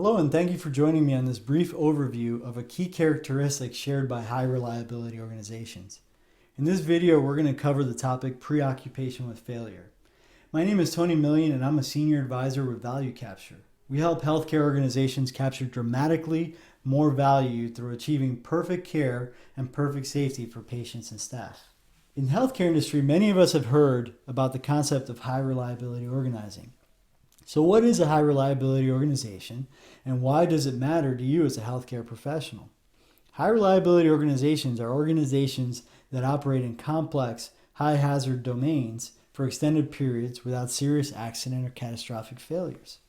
Hello, and thank you for joining me on this brief overview of a key characteristic shared by high reliability organizations. In this video, we're going to cover the topic preoccupation with failure. My name is Tony Milian, and I'm a senior advisor with Value Capture. We help healthcare organizations capture dramatically more value through achieving perfect care and perfect safety for patients and staff. In the healthcare industry, many of us have heard about the concept of high reliability organizing. So what is a high reliability organization, and why does it matter to you as a healthcare professional? High reliability organizations are organizations that operate in complex, high hazard domains for extended periods without serious accident or catastrophic failures.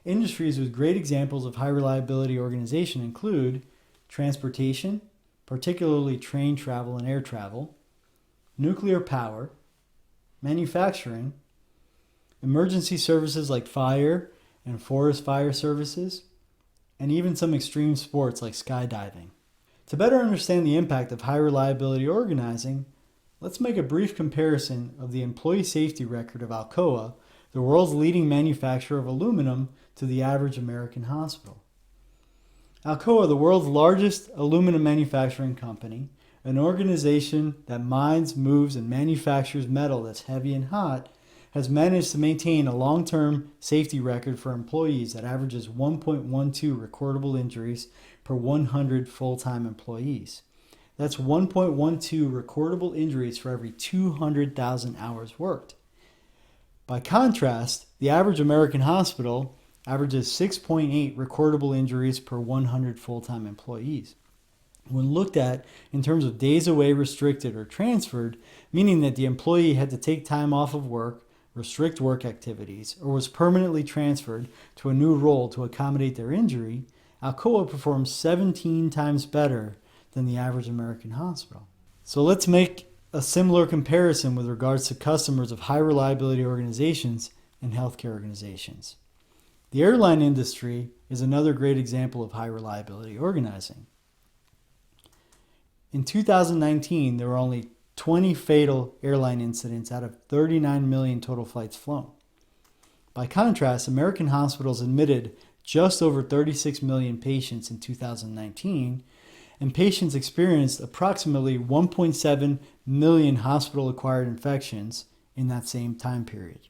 Industries with great examples of high reliability organization include transportation, particularly train travel and air travel, nuclear power, manufacturing, emergency services like fire and forest fire services, and even some extreme sports like skydiving. To better understand the impact of high reliability organizing, let's make a brief comparison of the employee safety record of Alcoa, the world's leading manufacturer of aluminum, to the average American hospital. Alcoa, the world's largest aluminum manufacturing company, an organization that mines, moves, and manufactures metal that's heavy and hot, has managed to maintain a long-term safety record for employees that averages 1.12 recordable injuries per 100 full-time employees. That's 1.12 recordable injuries for every 200,000 hours worked. By contrast, the average American hospital averages 6.8 recordable injuries per 100 full-time employees. When looked at in terms of days away restricted or transferred, meaning that the employee had to take time off of work, restrict work activities, or was permanently transferred to a new role to accommodate their injury, Alcoa performs 17 times better than the average American hospital. So let's make a similar comparison with regards to customers of high reliability organizations and healthcare organizations. The airline industry is another great example of high reliability organizing. In 2019, there were only 20 fatal airline incidents out of 39 million total flights flown. By contrast, American hospitals admitted just over 36 million patients in 2019, and patients experienced approximately 1.7 million hospital-acquired infections in that same time period.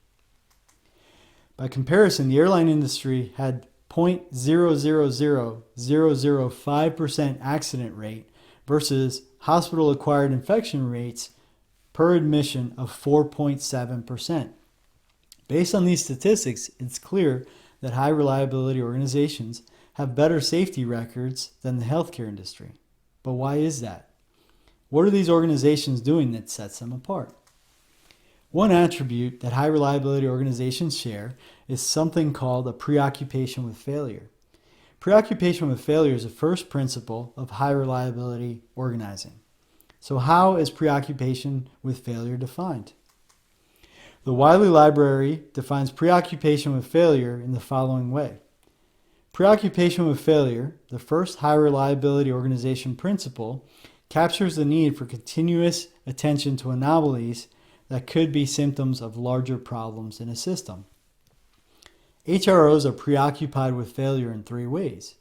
By comparison, the airline industry had 0.000005% accident rate versus hospital-acquired infection rates per admission of 4.7%. Based on these statistics, it's clear that high reliability organizations have better safety records than the healthcare industry. But why is that? What are these organizations doing that sets them apart? One attribute that high reliability organizations share is something called a preoccupation with failure. Preoccupation with failure is the first principle of high reliability organizing. So how is preoccupation with failure defined? The Wiley Library defines preoccupation with failure in the following way. Preoccupation with failure, the first high reliability organization principle, captures the need for continuous attention to anomalies that could be symptoms of larger problems in a system. HROs are preoccupied with failure in three ways.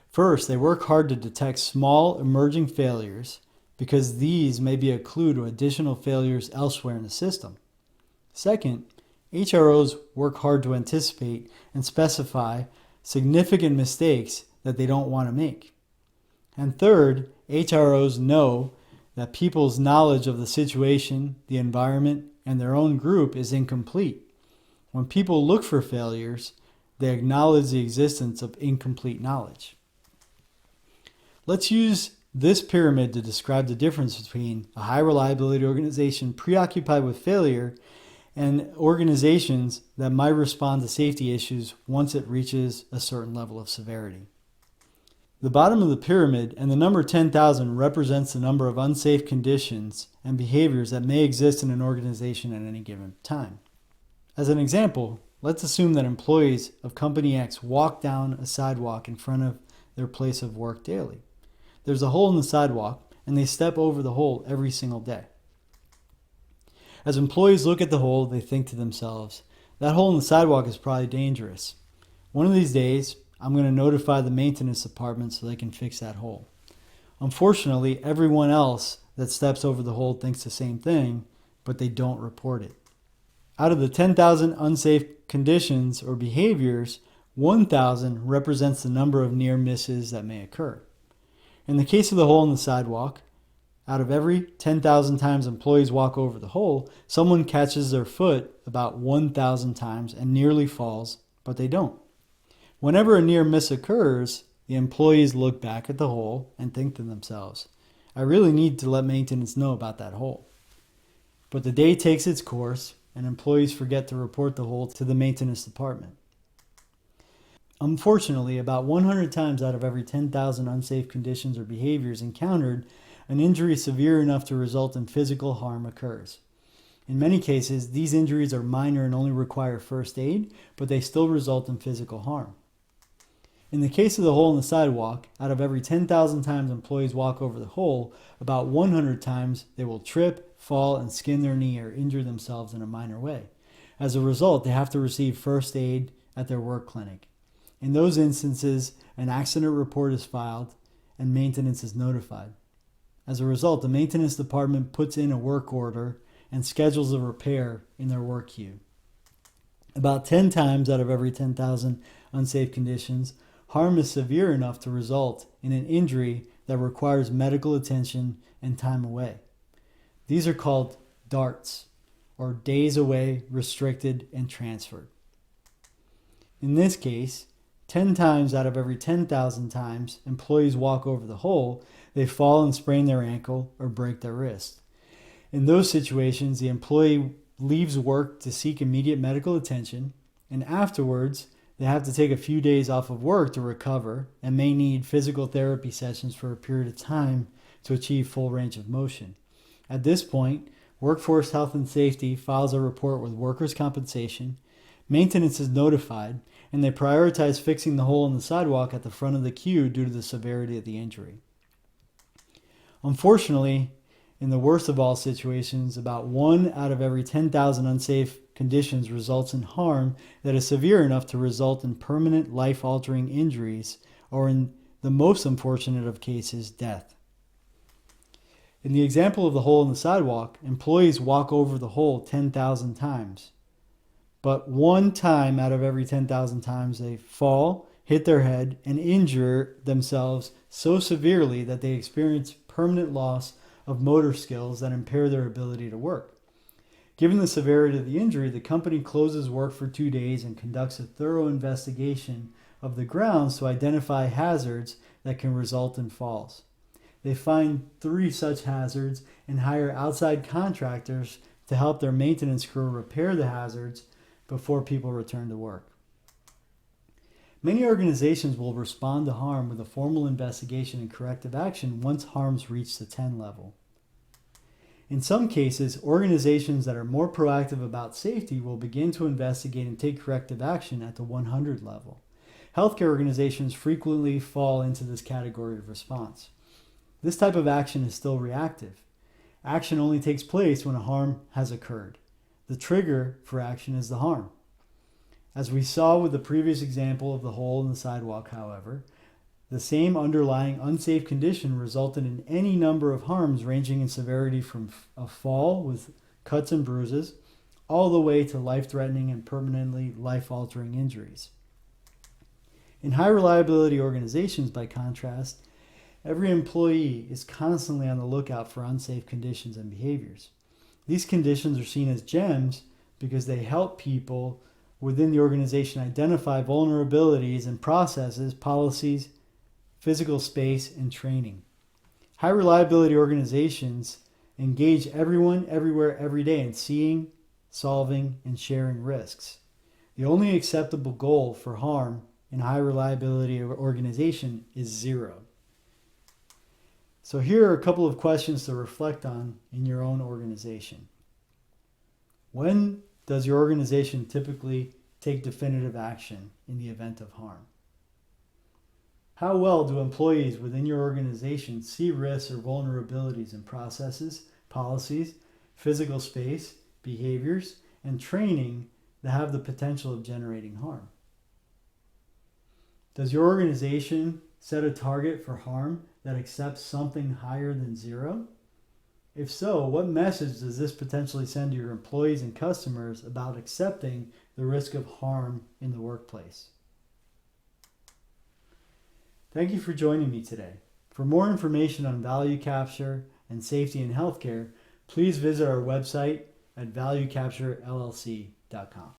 First, they work hard to detect small emerging failures because these may be a clue to additional failures elsewhere in the system. Second, HROs work hard to anticipate and specify significant mistakes that they don't want to make. And third, HROs know that people's knowledge of the situation, the environment, and their own group is incomplete. When people look for failures, they acknowledge the existence of incomplete knowledge. Let's use this pyramid to describe the difference between a high reliability organization preoccupied with failure and organizations that might respond to safety issues once it reaches a certain level of severity. The bottom of the pyramid and the number 10,000 represents the number of unsafe conditions and behaviors that may exist in an organization at any given time. As an example, let's assume that employees of Company X walk down a sidewalk in front of their place of work daily. There's a hole in the sidewalk, and they step over the hole every single day. As employees look at the hole, they think to themselves, that hole in the sidewalk is probably dangerous. One of these days, I'm going to notify the maintenance department so they can fix that hole. Unfortunately, everyone else that steps over the hole thinks the same thing, but they don't report it. Out of the 10,000 unsafe conditions or behaviors, 1,000 represents the number of near misses that may occur. In the case of the hole in the sidewalk, out of every 10,000 times employees walk over the hole, someone catches their foot about 1,000 times and nearly falls, but they don't. Whenever a near miss occurs, the employees look back at the hole and think to themselves, I really need to let maintenance know about that hole. But the day takes its course, and employees forget to report the hole to the maintenance department. Unfortunately, about 100 times out of every 10,000 unsafe conditions or behaviors encountered, an injury severe enough to result in physical harm occurs. In many cases, these injuries are minor and only require first aid, but they still result in physical harm. In the case of the hole in the sidewalk, out of every 10,000 times employees walk over the hole, about 100 times they will trip, fall, and skin their knee or injure themselves in a minor way. As a result, they have to receive first aid at their work clinic. In those instances, an accident report is filed and maintenance is notified. As a result, the maintenance department puts in a work order and schedules a repair in their work queue. About 10 times out of every 10,000 unsafe conditions, harm is severe enough to result in an injury that requires medical attention and time away. These are called DARTs, or days away, restricted, and transferred. In this case, 10 times out of every 10,000 times employees walk over the hole, they fall and sprain their ankle or break their wrist. In those situations, the employee leaves work to seek immediate medical attention, and afterwards, they have to take a few days off of work to recover and may need physical therapy sessions for a period of time to achieve full range of motion. At this point, Workforce Health and Safety files a report with workers' compensation, maintenance is notified, and they prioritize fixing the hole in the sidewalk at the front of the queue due to the severity of the injury. Unfortunately, in the worst of all situations, about 1 out of every 10,000 unsafe conditions results in harm that is severe enough to result in permanent life-altering injuries, or in the most unfortunate of cases, death. In the example of the hole in the sidewalk, employees walk over the hole 10,000 times. But 1 time out of every 10,000 times they fall, hit their head, and injure themselves so severely that they experience permanent loss of motor skills that impair their ability to work. Given the severity of the injury, the company closes work for 2 days and conducts a thorough investigation of the grounds to identify hazards that can result in falls. They find 3 such hazards and hire outside contractors to help their maintenance crew repair the hazards before people return to work. Many organizations will respond to harm with a formal investigation and corrective action once harms reach the 10 level. In some cases, organizations that are more proactive about safety will begin to investigate and take corrective action at the 100 level. Healthcare organizations frequently fall into this category of response. This type of action is still reactive. Action only takes place when a harm has occurred. The trigger for action is the harm. As we saw with the previous example of the hole in the sidewalk, however, the same underlying unsafe condition resulted in any number of harms ranging in severity from a fall with cuts and bruises all the way to life-threatening and permanently life-altering injuries. In high-reliability organizations, by contrast, every employee is constantly on the lookout for unsafe conditions and behaviors. These conditions are seen as gems because they help people within the organization identify vulnerabilities in processes, policies, physical space, and training. High reliability organizations engage everyone, everywhere, every day in seeing, solving, and sharing risks. The only acceptable goal for harm in a high reliability organization is 0. So here are a couple of questions to reflect on in your own organization. When does your organization typically take definitive action in the event of harm? How well do employees within your organization see risks or vulnerabilities in processes, policies, physical space, behaviors, and training that have the potential of generating harm? Does your organization set a target for harm that accepts something higher than 0? If so, what message does this potentially send to your employees and customers about accepting the risk of harm in the workplace? Thank you for joining me today. For more information on value capture and safety in healthcare, please visit our website at valuecapturellc.com.